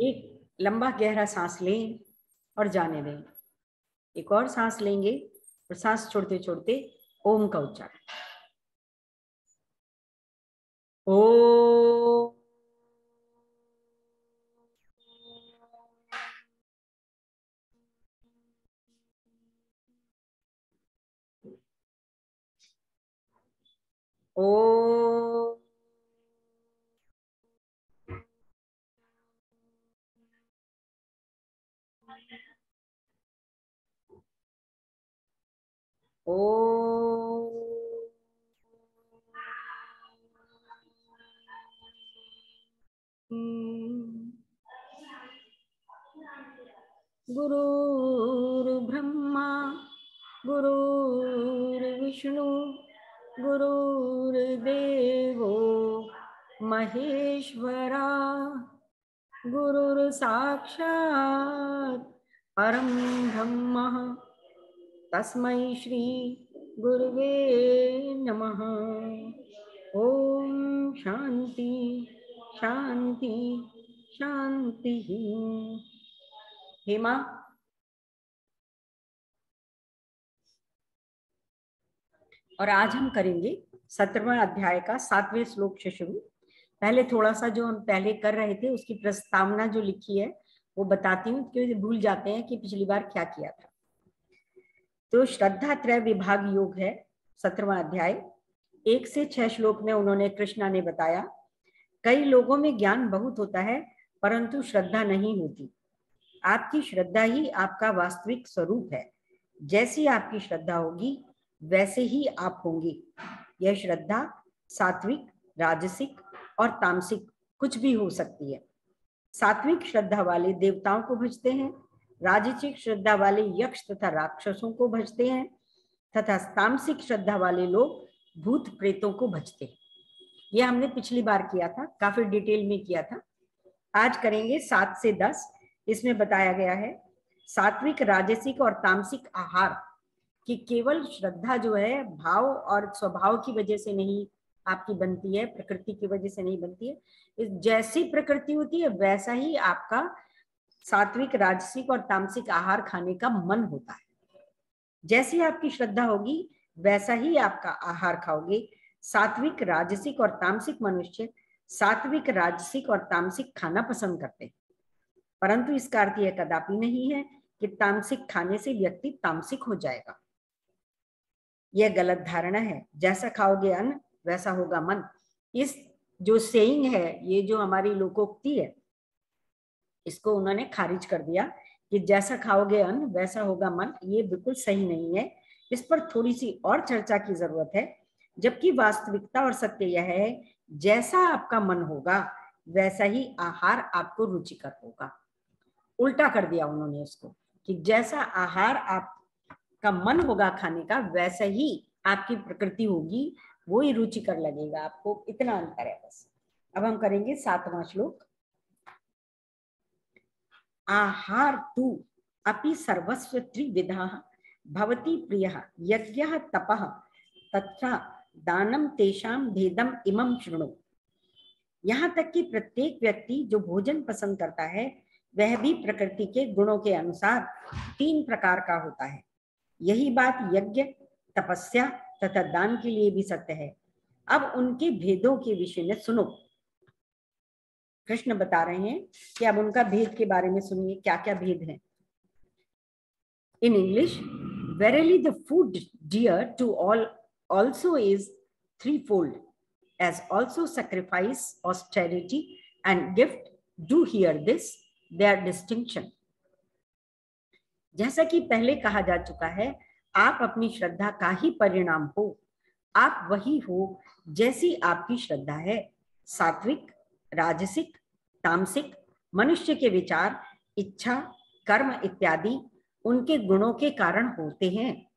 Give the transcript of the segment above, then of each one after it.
एक लंबा गहरा सांस लें और जाने दें। एक और सांस लेंगे और सांस छोड़ते छोड़ते ओम का उच्चारण। ओ ओ ओ गुरुर्ब्रह्मा गुरुर्विष्णु गुरुर्देवो महेश्वरा गुरुर्साक्षात् परं ब्रह्म तस्मै श्री गुरुवे नमः। ओम शांति शांति शांति। हेमा, और आज हम करेंगे 17वें अध्याय का 7वें श्लोक से शुरू। पहले थोड़ा सा जो हम पहले कर रहे थे उसकी प्रस्तावना जो लिखी है वो बताती हूँ, क्योंकि भूल जाते हैं कि पिछली बार क्या किया था। तो श्रद्धा त्रय विभाग योग है 17वां अध्याय। 1 से 6 श्लोक में उन्होंने, कृष्णा ने बताया, कई लोगों में ज्ञान बहुत होता है परंतु श्रद्धा नहीं होती। आपकी श्रद्धा ही आपका वास्तविक स्वरूप है। जैसी आपकी श्रद्धा होगी वैसे ही आप होंगे। यह श्रद्धा सात्विक, राजसिक और तामसिक कुछ भी हो सकती है। सात्विक श्रद्धा वाले देवताओं को भजते हैं, राजसिक श्रद्धा वाले यक्ष तथा राक्षसों को भजते हैं, तथा तामसिक श्रद्धा वाले लोग भूत प्रेतों को भजते हैं। यह हमने पिछली बार किया था, काफी डिटेल में किया था। आज करेंगे 7 से 10। इसमें बताया गया है सात्विक, राजसिक और तामसिक आहार कि केवल श्रद्धा जो है भाव और स्वभाव की वजह से नहीं आपकी बनती है, प्रकृति की वजह से नहीं बनती है। जैसी प्रकृति होती है वैसा ही आपका सात्विक, राजसिक और तामसिक आहार खाने का मन होता है। जैसी आपकी श्रद्धा होगी वैसा ही आपका आहार खाओगे। सात्विक, राजसिक और तामसिक मनुष्य सात्विक, राजसिक और तामसिक खाना पसंद करते हैं, परंतु इसका अर्थ यह कदापि नहीं है कि तामसिक खाने से व्यक्ति तामसिक हो जाएगा। यह गलत धारणा है। जैसा खाओगे अन्न वैसा होगा मन। इस जो सेइंग है, ये जो हमारी लोकोक्ति है, इसको उन्होंने खारिज कर दिया कि जैसा खाओगे अन्न वैसा होगा मन। ये बिल्कुल सही नहीं है। इस पर थोड़ी सी और चर्चा की जरूरत है, जबकि वास्तविकता और सत्य यह है जैसा आपका मन होगा वैसा ही आहार आपको रुचिकर होगा। उल्टा कर दिया उन्होंने इसको कि जैसा आहार आपका मन होगा खाने का वैसा ही आपकी प्रकृति होगी, वो ही रुचिकर लगेगा आपको। इतना अंतर है बस। अब हम करेंगे 7वां श्लोक। आहार तु अपि सर्वस्व त्रिविधा भवति प्रियः यज्ञः तपः तथा दानम तेषाम भेदम इमं शृणु। यहाँ तक कि प्रत्येक व्यक्ति जो भोजन पसंद करता है वह भी प्रकृति के गुणों के अनुसार 3 प्रकार का होता है। यही बात यज्ञ, तपस्या तथा दान के लिए भी सत्य है। अब उनके भेदों के विषय में सुनो। कृष्ण बता रहे हैं कि अब उनका भेद के बारे में सुनिए, क्या क्या भेद है। In English, verily the food dear to all also is threefold, as also sacrifice, austerity, and gift. Do hear this, their distinction. जैसा कि पहले कहा जा चुका है, आप अपनी श्रद्धा का ही परिणाम हो। आप वही हो जैसी आपकी श्रद्धा है। सात्विक, राजसिक, तामसिक मनुष्य के विचार, इच्छा, कर्म इत्यादि उनके गुणों के कारण होते हैं।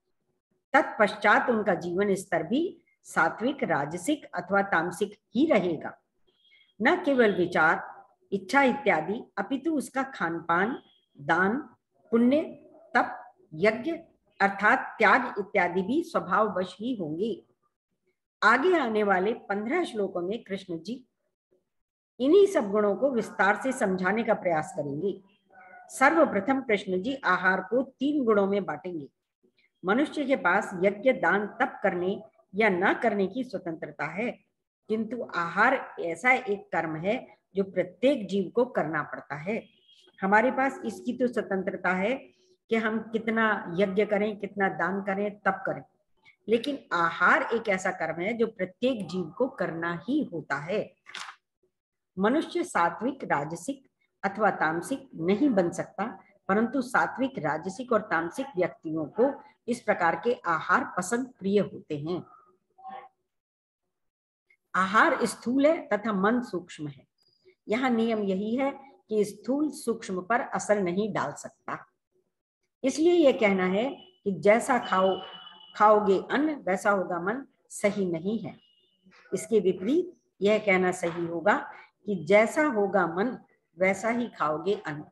तत्पश्चात उनका जीवन स्तर भी सात्विक, राजसिक अथवा तामसिक ही रहेगा। न केवल विचार, इच्छा इत्यादि अपितु उसका खान पान, दान, पुण्य, तप, यज्ञ अर्थात त्याग इत्यादि भी स्वभाववश ही होंगे। आगे आने वाले 15 श्लोकों में कृष्ण जी इन्हीं सब गुणों को विस्तार से समझाने का प्रयास करेंगे। सर्वप्रथम कृष्ण जी आहार को 3 गुणों में बांटेंगे। मनुष्य के पास यज्ञ, दान, तप करने या न करने की स्वतंत्रता है, किंतु आहार ऐसा एक कर्म है जो प्रत्येक जीव को करना पड़ता है। हमारे पास इसकी तो स्वतंत्रता है कि हम कितना यज्ञ करें, कितना दान करें, तप करें, लेकिन आहार एक ऐसा कर्म है जो प्रत्येक जीव को करना ही होता है। मनुष्य सात्विक, राजसिक अथवा तामसिक नहीं बन सकता, परंतु सात्विक, राजसिक और तामसिक व्यक्तियों को इस प्रकार के आहार पसंद प्रिय होते हैं। आहार स्थूल है तथा मन सूक्ष्म है। यहाँ नियम यही है कि स्थूल सूक्ष्म पर असर नहीं डाल सकता। इसलिए यह कहना है कि जैसा खाओगे अन्न वैसा होगा मन, सही नहीं है। इसके विपरीत यह कहना सही होगा कि जैसा होगा मन वैसा ही खाओगे अन्न।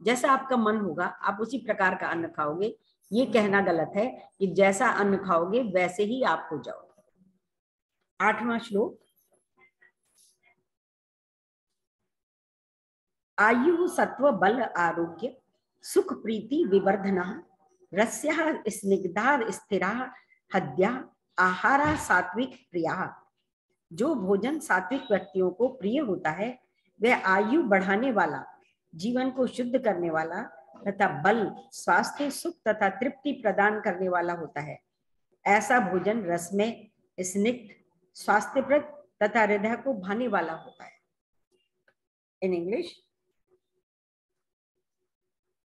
जैसा आपका मन होगा आप उसी प्रकार का अन्न खाओगे। ये कहना गलत है कि जैसा अन्न खाओगे वैसे ही आप हो जाओगे। 8वां श्लोक। आयु सत्व बल आरोग्य सुख प्रीति विवर्धना रस्या स्निग्धा स्थिरा हद्या आहारा सात्विक प्रिया। जो भोजन सात्विक व्यक्तियों को प्रिय होता है वह आयु बढ़ाने वाला, जीवन को शुद्ध करने वाला तथा बल, स्वास्थ्य, सुख तथा तृप्ति प्रदान करने वाला होता है। ऐसा भोजन रसमय, स्निग्ध, स्वास्थ्यप्रद तथा हृदय को भाने वाला होता है। In English,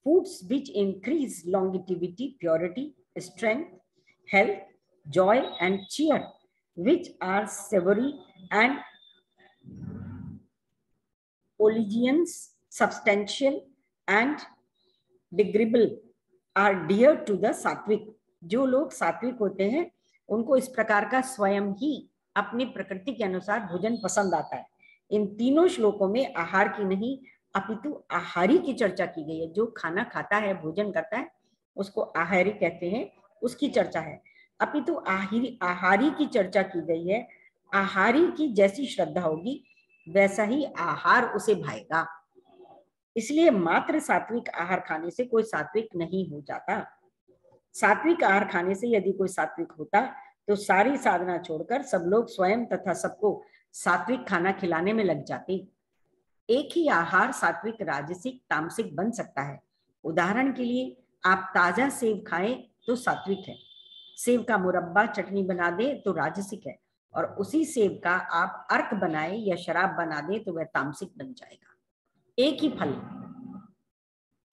foods which increase longevity, purity, strength, health, joy and cheer, which are savory and oleaginous, substantial and digestible are dear to the सात्विक। जो लोग सात्विक होते हैं उनको इस प्रकार का स्वयं ही अपनी प्रकृति के अनुसार भोजन पसंद आता है। इन तीनों श्लोकों में आहार की नहीं अपितु आहारी की चर्चा की गई है। जो खाना खाता है, भोजन करता है, उसको आहारी कहते हैं, उसकी चर्चा है। अपितु आहारी की चर्चा की गई है। आहारी की जैसी श्रद्धा होगी वैसा ही आहार उसे भाएगा। इसलिए मात्र सात्विक आहार खाने से कोई सात्विक नहीं हो जाता। सात्विक आहार खाने से यदि कोई सात्विक होता तो सारी साधना छोड़कर सब लोग स्वयं तथा सबको सात्विक खाना खिलाने में लग जाते। एक ही आहार सात्विक, राजसिक, तामसिक बन सकता है। उदाहरण के लिए आप ताजा सेब खाएं तो सात्विक है, सेब का मुरब्बा, चटनी बना दें तो राजसिक है, और उसी सेब का आप अर्क बनाए या शराब बना दें तो वह तामसिक बन जाएगा। एक ही फल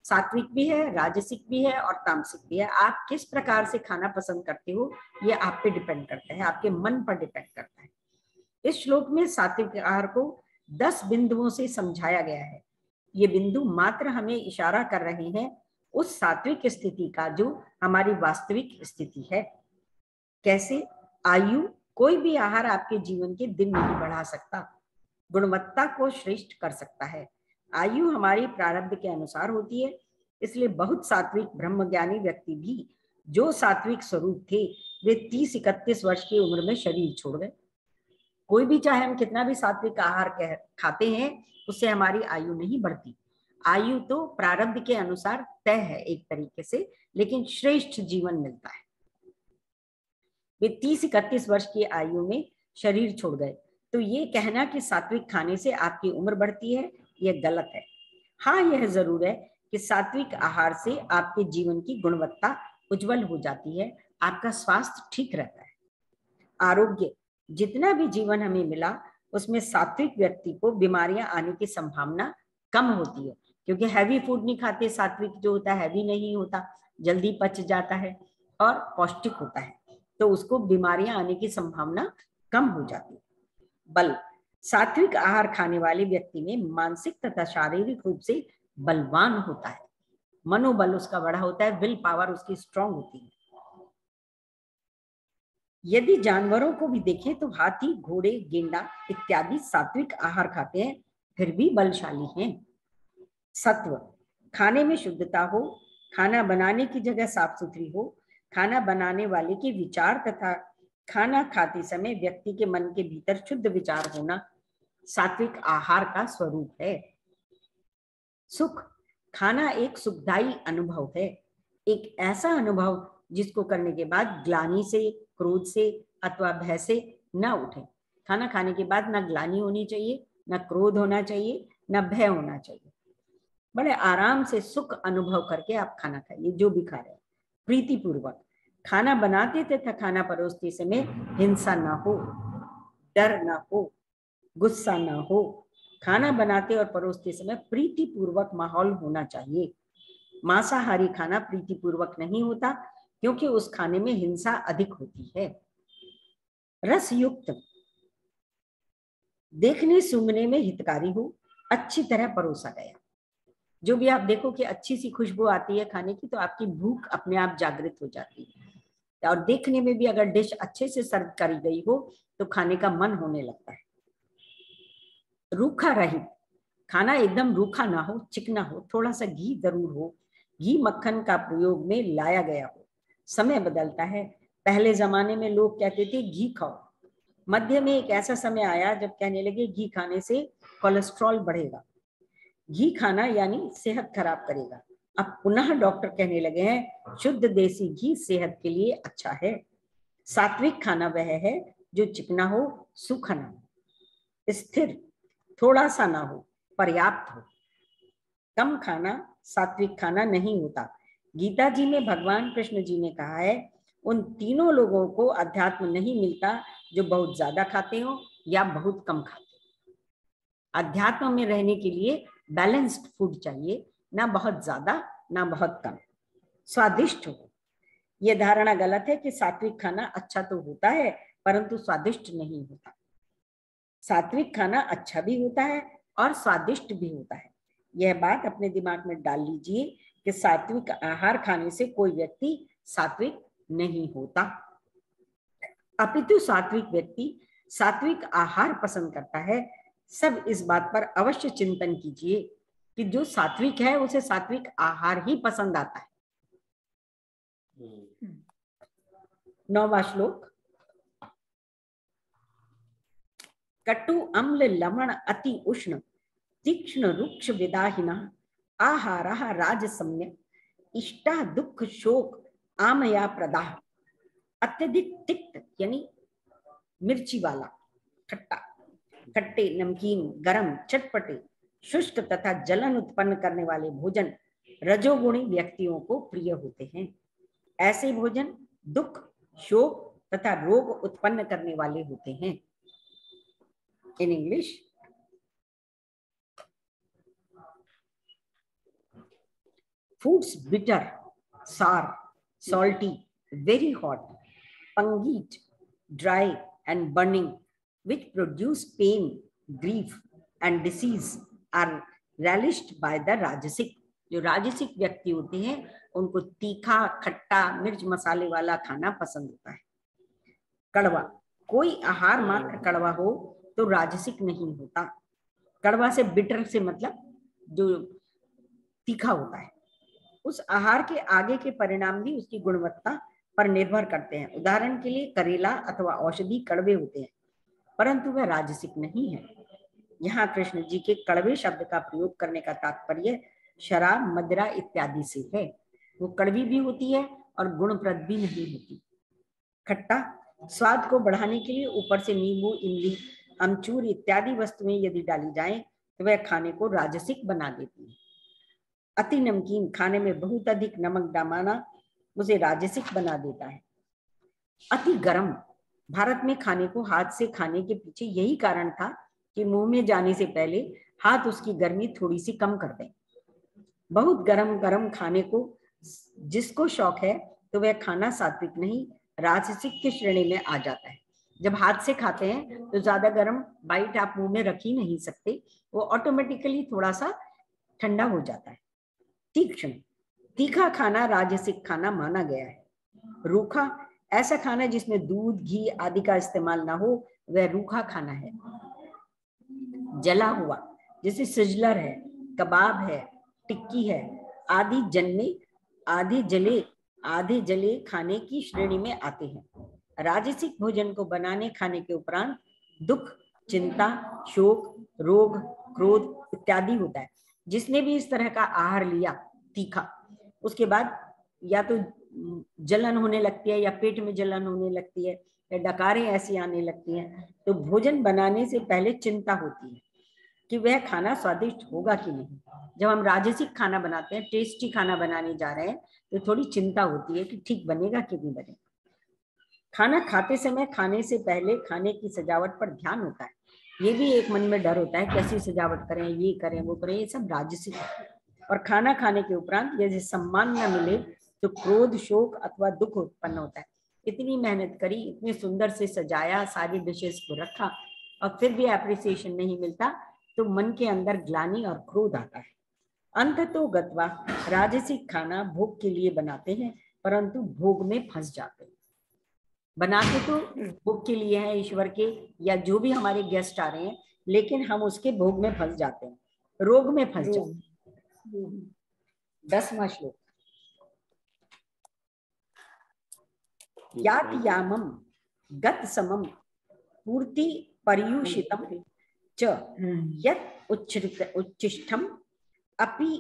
सात्विक भी है, राजसिक भी है और तामसिक भी है। आप किस प्रकार से खाना पसंद करते हो ये आप पे डिपेंड करता है, आपके मन पर डिपेंड करता है। इस श्लोक में सात्विक आहार को 10 बिंदुओं से समझाया गया है। ये बिंदु मात्र हमें इशारा कर रहे हैं उस सात्विक स्थिति का जो हमारी वास्तविक स्थिति है। कैसे? आयु, कोई भी आहार आपके जीवन के दिन नहीं बढ़ा सकता, गुणवत्ता को श्रेष्ठ कर सकता है। आयु हमारी प्रारब्ध के अनुसार होती है, इसलिए बहुत सात्विक ब्रह्मज्ञानी व्यक्ति भी जो सात्विक स्वरूप थे वे 30-31 वर्ष की उम्र में शरीर छोड़ गए। कोई भी चाहे हम कितना भी सात्विक आहार खाते हैं, उससे हमारी आयु नहीं बढ़ती। आयु तो प्रारब्ध के अनुसार तय है एक तरीके से, लेकिन श्रेष्ठ जीवन मिलता है। वे 30-31 वर्ष की आयु में शरीर छोड़ गए, तो ये कहना कि सात्विक खाने से आपकी उम्र बढ़ती है, यह गलत है। हाँ, यह जरूर है कि सात्विक आहार से आपके जीवन की गुणवत्ता उज्जवल हो जाती है, आपका स्वास्थ्य ठीक रहता है। आरोग्य, जितना भी जीवन हमें मिला उसमें सात्विक व्यक्ति को बीमारियां आने की संभावना कम होती है, क्योंकि हैवी फूड नहीं खाते। सात्विक जो होता है हैवी नहीं होता, जल्दी पच जाता है और पौष्टिक होता है, तो उसको बीमारियां आने की संभावना कम हो जाती है। बल, सात्विक आहार खाने वाले व्यक्ति में मानसिक तथा शारीरिक रूप से बलवान होता है, मनोबल उसका बड़ा होता है, विल पावर उसकी स्ट्रांग होती है। यदि जानवरों को भी देखें तो हाथी, घोड़े, गेंडा इत्यादि सात्विक आहार खाते हैं, फिर भी बलशाली हैं। सत्व, खाने में शुद्धता हो, खाना बनाने की जगह साफ सुथरी हो, खाना बनाने वाले के विचार तथा खाना खाते समय व्यक्ति के मन के भीतर शुद्ध विचार होना, सात्विक आहार का स्वरूप है। सुख, खाना एक सुखदायी अनुभव है, एक ऐसा अनुभव जिसको करने के बाद ग्लानि से, क्रोध से अथवा भय से न उठे। खाना खाने के बाद ना ग्लानि होनी चाहिए, ना क्रोध होना चाहिए, ना भय होना चाहिए। बड़े आराम से सुख अनुभव करके आप खाना खाइए, जो भी खा रहे हैं, प्रीति पूर्वक। खाना बनाते तथा खाना परोसते समय हिंसा ना हो, डर ना हो, गुस्सा ना हो। खाना बनाते और परोसते समय प्रीति पूर्वक माहौल होना चाहिए। मांसाहारी खाना प्रीति पूर्वक नहीं होता, क्योंकि उस खाने में हिंसा अधिक होती है। रस युक्त, देखने सूंघने में हितकारी हो, अच्छी तरह परोसा गया। जो भी आप देखो कि अच्छी सी खुशबू आती है खाने की, तो आपकी भूख अपने आप जागृत हो जाती है। और देखने में भी अगर डिश अच्छे से सर्व करी गई हो तो खाने का मन होने लगता है। रूखा रहित, खाना एकदम रूखा ना हो, चिकना हो, थोड़ा सा घी जरूर हो, घी मक्खन का प्रयोग में लाया गया हो। समय बदलता है, पहले जमाने में लोग कहते थे घी खाओ, मध्य में एक ऐसा समय आया जब कहने लगे घी खाने से कोलेस्ट्रॉल बढ़ेगा, घी खाना यानी सेहत खराब करेगा। अब पुनः डॉक्टर कहने लगे हैं शुद्ध देसी घी सेहत के लिए अच्छा है। सात्विक खाना वह है जो चिकना हो, सूखा ना हो, स्थिर, थोड़ा सा ना हो, पर्याप्त हो। कम खाना सात्विक खाना नहीं होता। गीता जी में भगवान कृष्ण जी ने कहा है, उन तीनों लोगों को अध्यात्म नहीं मिलता जो बहुत ज्यादा खाते हो या बहुत कम खाते हो। अध्यात्म में रहने के लिए बैलेंस्ड फूड चाहिए, ना बहुत ज्यादा ना बहुत कम, स्वादिष्ट हो। यह धारणा गलत है कि सात्विक खाना अच्छा तो होता है परंतु स्वादिष्ट नहीं होता। सात्विक खाना अच्छा भी होता है और स्वादिष्ट भी होता है। यह बात अपने दिमाग में डाल लीजिए कि सात्विक आहार खाने से कोई व्यक्ति सात्विक नहीं होता, अपितु सात्विक व्यक्ति सात्विक आहार पसंद करता है। सब इस बात पर अवश्य चिंतन कीजिए कि जो सात्विक है उसे सात्विक आहार ही पसंद आता है। 9वां श्लोक। कटु अम्ल लवण अति उष्ण तीक्ष्ण रुक्ष विदाहिना आहारः राजसम्य इष्टा दुख शोक आमया प्रदाह। अत्यधिक तिक्त यानी मिर्ची वाला, खट्टा, खट्टे, नमकीन, गरम, चटपटे, शुष्क तथा जलन उत्पन्न करने वाले भोजन रजोगुणी व्यक्तियों को प्रिय होते हैं। ऐसे भोजन दुख, शोक तथा रोग उत्पन्न करने वाले होते हैं। In English, foods bitter, sour, salty, very hot, pungent, dry and burning, which produce pain, grief and disease are relished by the rajasic. जो राजसिक व्यक्ति होते हैं उनको तीखा, खट्टा, मिर्च मसाले वाला खाना पसंद होता है। कड़वा, कोई आहार मात्र कड़वा हो तो राजसिक नहीं होता। कड़वा से बिटर से मतलब जो तीखा होता है। उस आहार के आगे के परिणाम भी उसकी गुणवत्ता पर निर्भर करते हैं। उदाहरण के लिए करेला अथवा औषधि कड़वे होते हैं परंतु वह राजसिक नहीं है। यहाँ कृष्ण जी के कड़वे शब्द का प्रयोग करने का तात्पर्य शराब, मदिरा इत्यादि से है। वो कड़वी भी होती है और गुणप्रद भी नहीं होती। खट्टा, स्वाद को बढ़ाने के लिए ऊपर से नींबू, इमली, अमचूर इत्यादि वस्तुएं यदि डाली जाएं तो वह खाने को राजसिक बना देती है। अति नमकीन, खाने में बहुत अधिक नमक डालना उसे राजसिक बना देता है। अति गर्म, भारत में खाने को हाथ से खाने के पीछे यही कारण था कि मुंह में जाने से पहले हाथ उसकी गर्मी थोड़ी सी कम कर दें। बहुत गरम गरम खाने को जिसको शौक है तो वह खाना सात्विक नहीं राजसिक की श्रेणी में आ जाता है। जब हाथ से खाते हैं तो ज्यादा गर्म बाइट आप मुंह में रख ही नहीं सकते, वो ऑटोमेटिकली थोड़ा सा ठंडा हो जाता है। तीक्ष्ण, तीखा खाना राजसिक खाना माना गया है। रूखा, ऐसा खाना जिसमें दूध, घी आदि का इस्तेमाल ना हो वह रूखा खाना है। जला हुआ, जैसे सिजलर है, कबाब है, टिक्की है आदि आधे जले खाने की श्रेणी में आते हैं। राजसिक भोजन को बनाने खाने के उपरांत दुख, चिंता, शोक, रोग, क्रोध इत्यादि होता है। जिसने भी इस तरह का आहार लिया तीखा, उसके बाद या तो जलन होने लगती है या पेट में जलन होने लगती है या डकारें ऐसी आने लगती हैं, तो भोजन बनाने से पहले चिंता होती है कि वह खाना स्वादिष्ट होगा कि नहीं। जब हम राजसिक खाना बनाते हैं, टेस्टी खाना बनाने जा रहे हैं, तो थोड़ी चिंता होती है कि ठीक बनेगा कि नहीं बनेगा। खाना खाते समय खाने से पहले खाने की सजावट पर ध्यान होता है। ये भी एक मन में डर होता है, कैसी सजावट करें, ये करें वो करें, ये सब राजसिक है। और खाना खाने के उपरांत यदि सम्मान न मिले तो क्रोध, शोक अथवा दुख उत्पन्न होता है। इतनी मेहनत करी, इतने सुंदर से सजाया, सारी डिशेस को रखा और फिर भी एप्रिसिएशन नहीं मिलता, तो मन के अंदर ग्लानि और क्रोध आता है। अंततो गत्वा राजसिक खाना भोग के लिए बनाते हैं, परंतु भोग में फंस जाते हैं। बनाते तो भोग के लिए है, ईश्वर के या जो भी हमारे गेस्ट आ रहे हैं, लेकिन हम उसके भोग में फंस जाते हैं, रोग में फंस जाते हैं। 10वां श्लोक। यात यामम गत समम पूर्ति पर्युषितम च यत् उच्छिष्टम अपि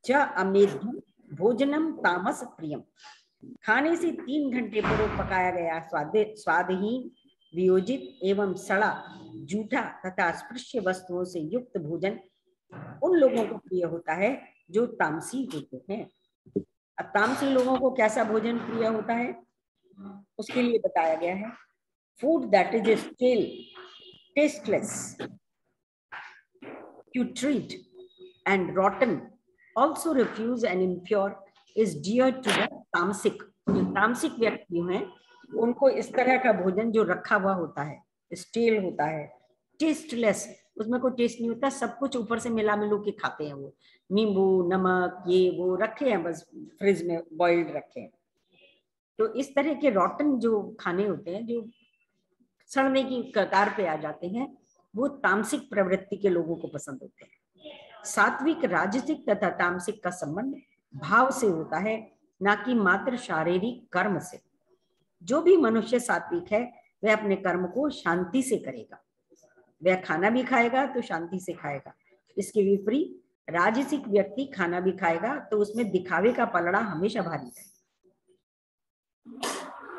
च अमेध्यम भोजनम तामस प्रियम। खाने से 3 घंटे पूर्व पकाया गया स्वादहीन, वियोजित एवं सड़ा, जूठा तथा स्पृश्य वस्तुओं से युक्त भोजन उन लोगों को प्रिय होता है जो तामसी होते हैं। अब तामसी लोगों को कैसा भोजन प्रिय होता है, उसके लिए बताया गया है। Food that is still tasteless, putrid and rotten, also refuse and impure, is dear to the तामसिक। जो तामसिक व्यक्ति हैं, उनको इस तरह का भोजन जो रखा हुआ होता है, स्टील होता है, टेस्टलेस, उसमें कोई टेस्ट नहीं होता, सब कुछ ऊपर से मिला मिलू के खाते हैं। वो नींबू, नमक, ये वो रखे हैं, बस फ्रिज में बॉइल्ड रखे हैं। तो इस तरह के रॉटन जो खाने होते हैं, जो सड़ने की कगार पे आ जाते हैं, वो तामसिक प्रवृत्ति के लोगों को पसंद होते हैं। सात्विक, राजसिक तथा तामसिक का संबंध भाव से होता है, ना कि मात्र शारीरिक कर्म से। जो भी मनुष्य सात्विक है, वह अपने कर्म को शांति से करेगा। वह खाना भी खाएगा तो शांति से खाएगा। इसके विपरीत राजसिक व्यक्ति खाना भी खाएगा तो उसमें दिखावे का पलड़ा हमेशा भारी है।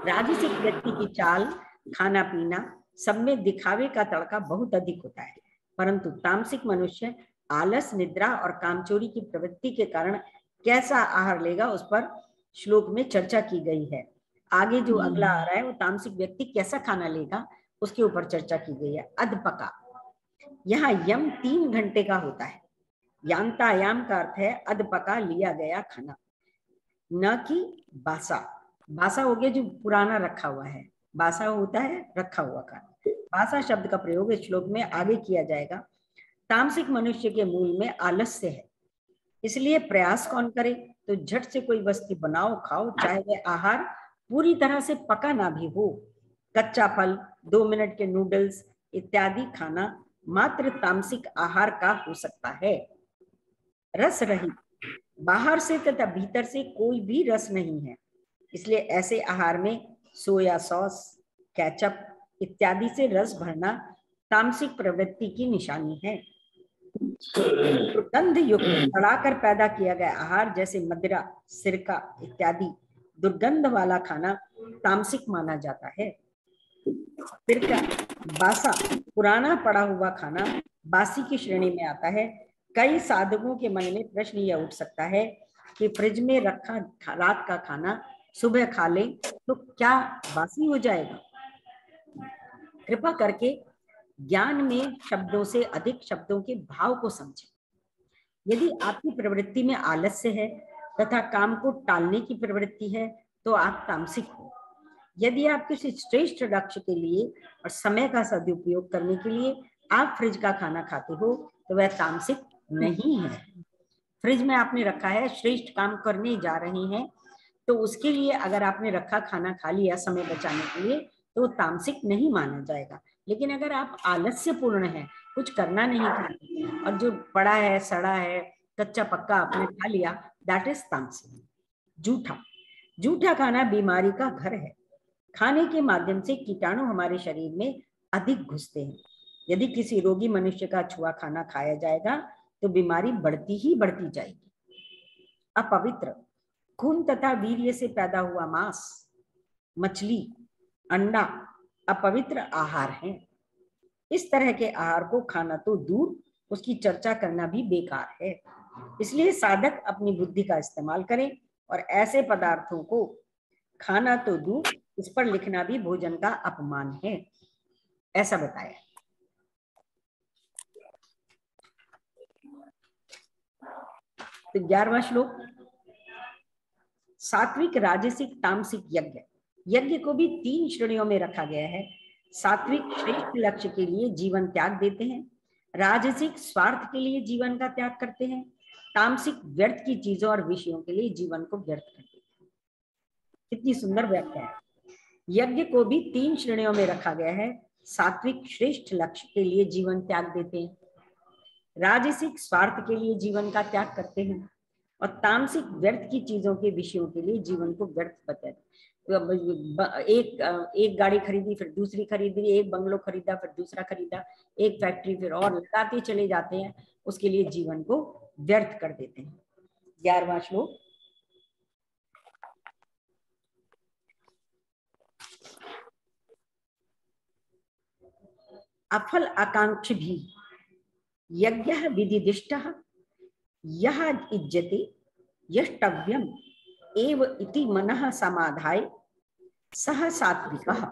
राजसिक व्यक्ति की चाल, खाना पीना सब में दिखावे का तड़का बहुत अधिक होता है, परंतु तामसिक मनुष्य आलस, निद्रा और कामचोरी की प्रवृत्ति के कारण कैसा आहार लेगा, उस पर श्लोक में चर्चा की गई है। आगे जो अगला आ रहा है, वो तामसिक व्यक्ति कैसा खाना लेगा, उसके ऊपर चर्चा की गई है। अधपका, यहाँ यम 3 घंटे का होता है। यांतायाम का अर्थ है अधपका, लिया गया खाना, न कि बासा। बासा हो गया जो पुराना रखा हुआ है, बासा होता है रखा हुआ खाना। बासा शब्द का प्रयोग इस श्लोक में आगे किया जाएगा। तामसिक मनुष्य के मूल में आलस्य है, इसलिए प्रयास कौन करे, तो झट से कोई वस्तु बनाओ, खाओ, चाहे वह आहार पूरी तरह से पका ना भी हो। कच्चा फल, 2 मिनट के नूडल्स इत्यादि खाना मात्र तामसिक आहार का हो सकता है। रस रहित, बाहर से तथा भीतर से कोई भी रस नहीं है, इसलिए ऐसे आहार में सोया सॉस, केचप इत्यादि से रस भरना तामसिक प्रवृत्ति की निशानी है। दुर्गंध युक्त, सड़ाकर पैदा किया गया आहार जैसे मदिरा, सिरका इत्यादि दुर्गंध वाला खाना तामसिक माना जाता है। सिरका, बासा, पुराना पड़ा हुआ खाना बासी की श्रेणी में आता है। कई साधकों के मन में प्रश्न यह उठ सकता है कि फ्रिज में रखा रात का खाना सुबह खा ले तो क्या बासी हो जाएगा? कृपा करके ज्ञान में शब्दों से अधिक शब्दों के भाव को समझें। यदि आपकी प्रवृत्ति में आलस्य है तथा काम को टालने की प्रवृत्ति है, तो आप तामसिक हो। यदि आप किसी श्रेष्ठ लक्ष्य के लिए और समय का सदुपयोग करने के लिए आप फ्रिज का खाना खाते हो, तो वह तामसिक नहीं है। फ्रिज में आपने रखा है, श्रेष्ठ काम करने जा रहे हैं, तो उसके लिए अगर आपने रखा खाना खा लिया समय बचाने के लिए, तो तामसिक नहीं माना जाएगा। लेकिन अगर आप आलस्यपूर्ण है, कुछ करना नहीं चाहते और जो पड़ा है, सड़ा है, कच्चा पक्का आपने खा लिया, दैट इज तामसिक। जूठा, जूठा खाना बीमारी का घर है। खाने के माध्यम से कीटाणु हमारे शरीर में अधिक घुसते हैं। यदि किसी रोगी मनुष्य का छुआ खाना खाया जाएगा तो बीमारी बढ़ती ही बढ़ती जाएगी। अपवित्र, खून तथा वीर्य से पैदा हुआ मांस, मछली, अंडा अपवित्र आहार हैं। इस तरह के आहार को खाना तो दूर, उसकी चर्चा करना भी बेकार है। इसलिए साधक अपनी बुद्धि का इस्तेमाल करें और ऐसे पदार्थों को खाना तो दूर, इस पर लिखना भी भोजन का अपमान है, ऐसा बताया। तो 11वां श्लोक, सात्विक, राजसिक, तामसिक यज्ञ। यज्ञ को भी 3 श्रेणियों में रखा गया है। सात्विक श्रेष्ठ लक्ष्य के लिए जीवन त्याग देते हैं, राजसिक स्वार्थ के लिए जीवन का त्याग करते हैं, तामसिक व्यर्थ की चीजों और विषयों के लिए जीवन को व्यर्थ कर देते हैं। कितनी सुंदर व्याख्या है। यज्ञ को भी 3 श्रेणियों में रखा गया है। सात्विक श्रेष्ठ लक्ष्य के लिए जीवन त्याग देते हैं, राजसिक स्वार्थ के लिए जीवन का त्याग करते हैं और तामसिक व्यर्थ की चीजों के विषयों के लिए जीवन को व्यर्थ बताते। एक गाड़ी खरीदी, फिर दूसरी खरीदी, एक बंगलो खरीदा, फिर दूसरा खरीदा, एक फैक्ट्री, फिर और लगाते चले जाते हैं, उसके लिए जीवन को व्यर्थ कर देते हैं। 11वां श्लोक, अफल आकांक्षी भी यज्ञ विधिदिष्ट यह इज्जति यष्टव्यम एव इति मनः समाधाय सह सात्विकः।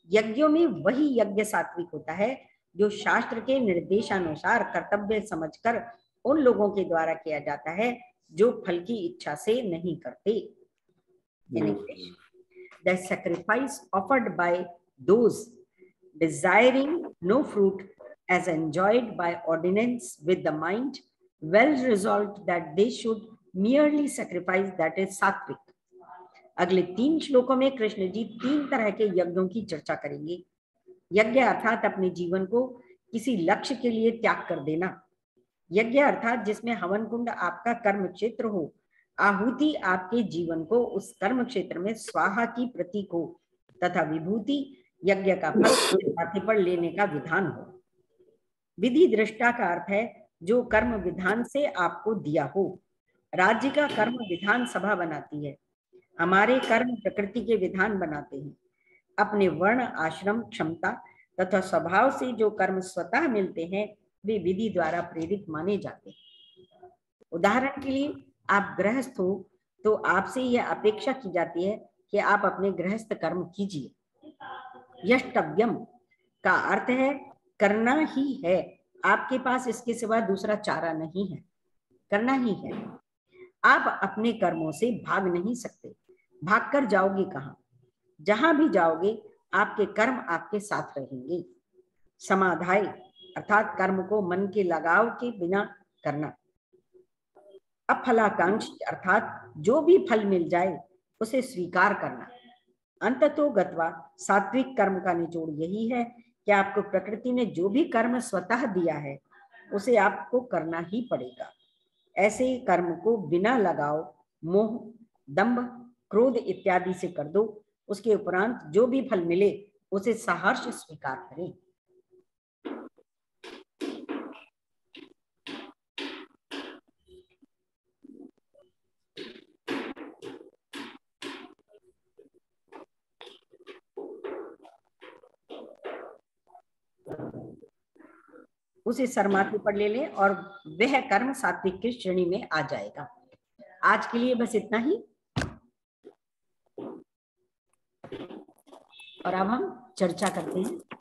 यज्ञों में वही यज्ञ सात्विक होता है जो शास्त्र के निर्देशानुसार कर्तव्य समझकर उन लोगों के द्वारा किया जाता है जो फल की इच्छा से नहीं करते। The sacrifice offered by those desiring no fruit as enjoyed by ordinance with the mind well resolved that they should merely sacrifice, that is sattvic. अगले 3 श्लोकों में कृष्ण जी 3 तरह के यज्ञों की चर्चा करेंगे। यज्ञ अर्थात अपने जीवन को किसी लक्ष्य के लिए त्याग कर देना। यज्ञ अर्थात जिसमें हवन कुंड आपका कर्म क्षेत्र हो, आहुति आपके जीवन को उस कर्म क्षेत्र में स्वाहा की प्रतीक हो, तथा विभूति यज्ञ का फल माथे पर लेने का विधान हो। विधि दृष्टा का अर्थ है जो कर्म विधान से आपको दिया हो। राज्य का कर्म विधान सभा बनाती है, हमारे कर्म प्रकृति के विधान बनाते हैं। अपने वर्ण, आश्रम, क्षमता तथा स्वभाव से जो कर्म स्वतः मिलते हैं वे विधि द्वारा प्रेरित माने जाते हैं। उदाहरण के लिए आप गृहस्थ हो तो आपसे यह अपेक्षा की जाती है कि आप अपने गृहस्थ कर्म कीजिए। यष्टव्यम का अर्थ है करना ही है, आपके पास इसके सिवा दूसरा चारा नहीं है, करना ही है। आप अपने कर्मों से भाग नहीं सकते, भागकर जाओगे कहाँ? जहां भी जाओगे आपके कर्म आपके साथ रहेंगे। समाधाय अर्थात कर्म को मन के लगाव के बिना करना। अफलाकांक्षी अर्थात जो भी फल मिल जाए उसे स्वीकार करना। अंततो गत्वा सात्विक कर्म का निचोड़ यही है कि आपको प्रकृति ने जो भी कर्म स्वतः दिया है उसे आपको करना ही पड़ेगा। ऐसे कर्म को बिना लगाव, मोह, दंभ, क्रोध इत्यादि से कर दो। उसके उपरांत जो भी फल मिले उसे सहर्ष स्वीकार करें। उसे सरमाथे पर ले लें और वह कर्म सात्विक की श्रेणी में आ जाएगा। आज के लिए बस इतना ही। और अब हम चर्चा करते हैं।